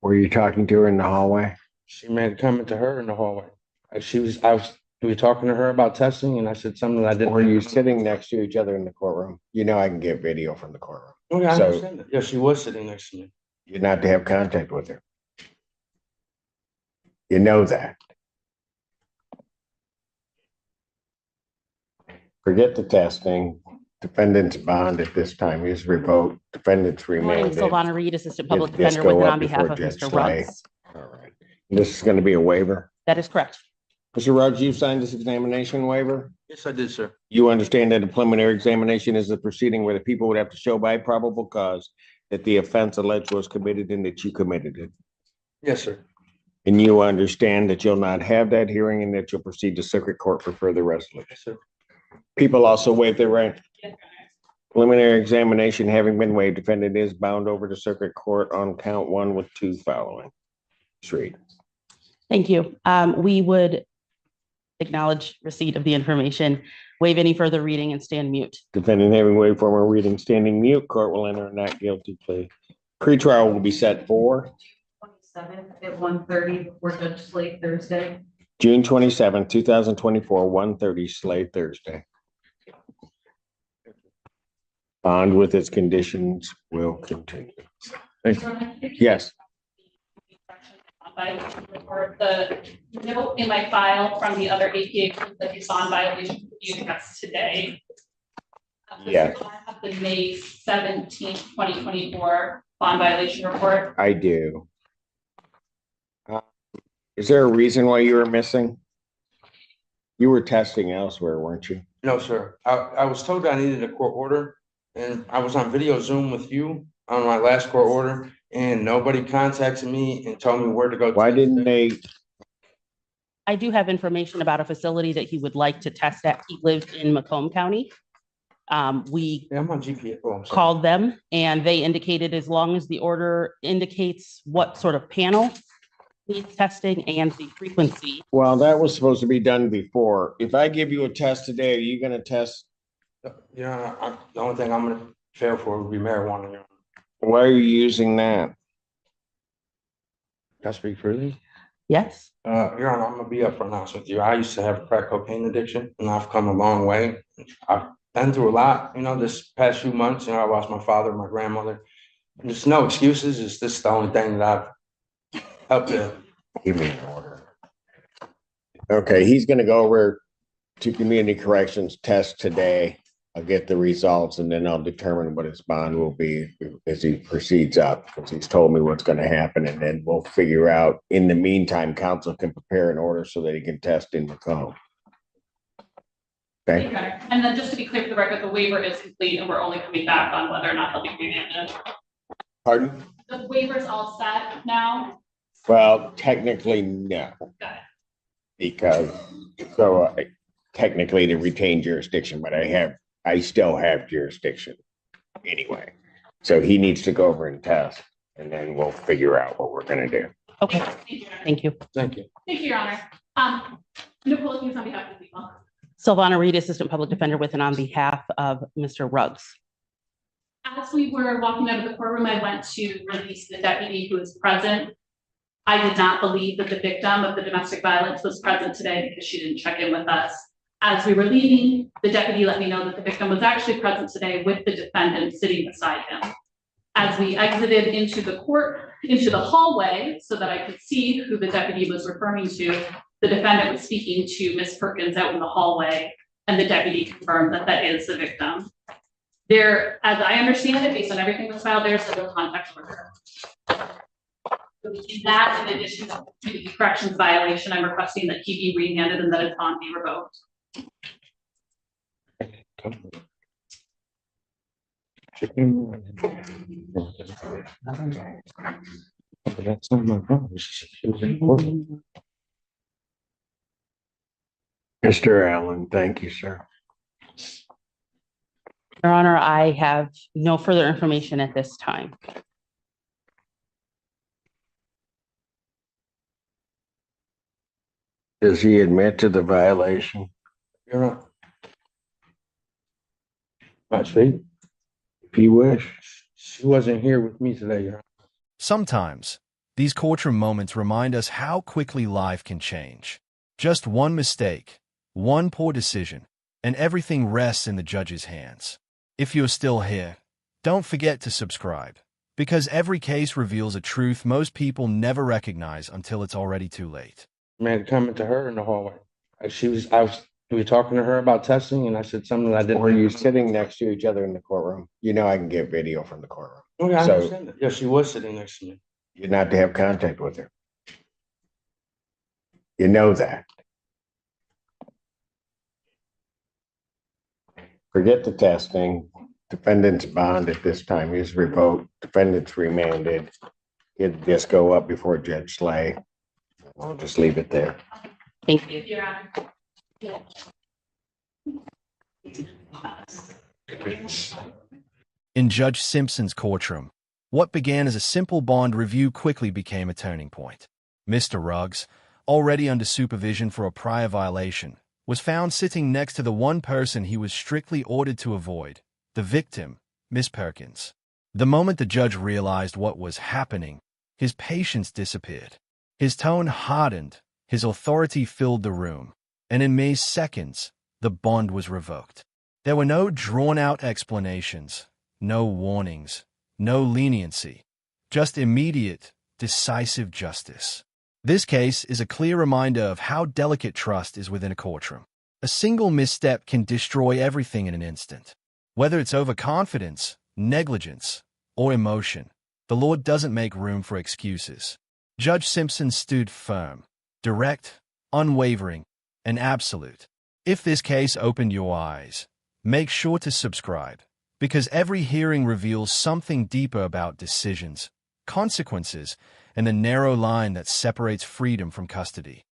Were you talking to her in the hallway? She made a comment to her in the hallway. We were talking to her about testing, and I said something that I didn't. Were you sitting next to each other in the courtroom? You know I can get video from the courtroom. Oh, yeah, I So understand that. Yeah, she was sitting next to me. you're not to have contact with her. You know that. Forget the testing. Defendant's bond at this time is revoked. Defendant's Good morning, remanded. Sylvana Reed, Assistant Public Just Defender go with and up on behalf before of Judge Mr. Slay. Ruggs. All right. This is going to be a waiver. That is correct. Mr. Ruggs, you signed this examination waiver? Yes, I did, sir. You understand that a preliminary examination is a proceeding where the people would have to show by probable cause that the offense alleged was committed and that you committed it. Yes, sir. And you understand that you'll not have that hearing and that you'll proceed to circuit court for further resolution. Yes, sir. People also waive their right. Preliminary examination having been waived, defendant is bound over to circuit court on count 1 with 2 following. Street. Thank you. We would acknowledge receipt of the information, waive any further reading and stand mute. Defendant having waived formal reading, standing mute, court will enter a not guilty plea. Pretrial will be set for 27th at 1:30 before Judge Slate Thursday. June 27, 2024, 1:30 Slay Thursday. Bond with its conditions will continue. Yes. The note in my file from the other APA that you saw in violation you passed today. Yes. The May 17th, 2024 bond violation report. I do. Is there a reason why you were missing? You were testing elsewhere, weren't you? No, sir. I was told I needed a court order, and I was on video Zoom with you on my last court order, and nobody contacted me and told me where to go. Why didn't they? I do have information about a facility that he would like to test at. He lives in Macomb County. We Yeah, I'm on GPS. Oh, I'm sorry. called them and they indicated as long as the order indicates what sort of panel needs testing and the frequency. Well, that was supposed to be done before. If I give you a test today, are you going to test? Yeah, the only thing I'm gonna fail for would be marijuana. Why are you using that? Can I speak freely? Yes. Your Honor, I'm gonna be upfront honest with you. I used to have a crack cocaine addiction, and I've come a long way. I've been through a lot, this past few months. I lost my father, my grandmother. And there's no excuses. It's just the only thing that I've helped to. Give me an order. Okay, he's going to go over to community corrections test today. I'll get the results and then I'll determine what his bond will be as he proceeds up, because he's told me what's going to happen, and then we'll figure out. In the meantime, counsel can prepare an order so that he can test in Macomb. Okay. And then just to be clear for the record, the waiver is complete and we're only coming back on whether or not he'll be remanded. Pardon? The waiver's all set now. Well, technically, no. Got it. Because technically to retain jurisdiction, but I still have jurisdiction anyway. So he needs to go over and test, and then we'll figure out what we're going to do. Okay. Thank you. Thank you. Thank you, Your Honor. Nicole, use on behalf of the people. Sylvana Reed, Assistant Public Defender with and on behalf of Mr. Ruggs. As we were walking out of the courtroom, I went to release the deputy who was present. I did not believe that the victim of the domestic violence was present today because she didn't check in with us. As we were leaving, the deputy let me know that the victim was actually present today with the defendant sitting beside him. As we exited into the hallway so that I could see who the deputy was referring to, the defendant was speaking to Ms. Perkins out in the hallway, and the deputy confirmed that that is the victim. There, as I understand it, based on everything that's filed, there's no contact order. That, in addition to the corrections violation, I'm requesting that he be remanded and that his bond be revoked. That's not my problem. She was in court. Mr. Allen, thank you, sir. Your Honor, I have no further information at this time. Does he admit to the violation? You're not. I speak. If you wish. She wasn't here with me today, Your Honor. Sometimes These courtroom moments remind us how quickly life can change. Just one mistake, one poor decision, and everything rests in the judge's hands. If you're still here, don't forget to subscribe, because every case reveals a truth most people never recognize until it's already too late. Man, coming to her in the hallway. We were talking to her about testing, and I said something that I didn't. Were you sitting next to each other in the courtroom? You know I can get video from the courtroom. Okay, I So- understand that. Yeah, she was sitting next to me. You're not to have contact with her. You know that. Forget the testing. Defendant's bond at this time is revoked. Defendant's remanded. It'd just go up before Judge Slay. I'll just leave it there. Thank you. Your Honor. Yeah. In Judge Simpson's courtroom, what began as a simple bond review quickly became a turning point. Mr. Ruggs, already under supervision for a prior violation, was found sitting next to the one person he was strictly ordered to avoid, the victim, Miss Perkins. The moment the judge realized what was happening, his patience disappeared. His tone hardened, his authority filled the room, and in mere seconds, the bond was revoked. There were no drawn-out explanations, no warnings, no leniency, just immediate, decisive justice. This case is a clear reminder of how delicate trust is within a courtroom. A single misstep can destroy everything in an instant. Whether it's overconfidence, negligence, or emotion, the law doesn't make room for excuses. Judge Simpson stood firm, direct, unwavering, and absolute. If this case opened your eyes, make sure to subscribe, because every hearing reveals something deeper about decisions, consequences, and the narrow line that separates freedom from custody.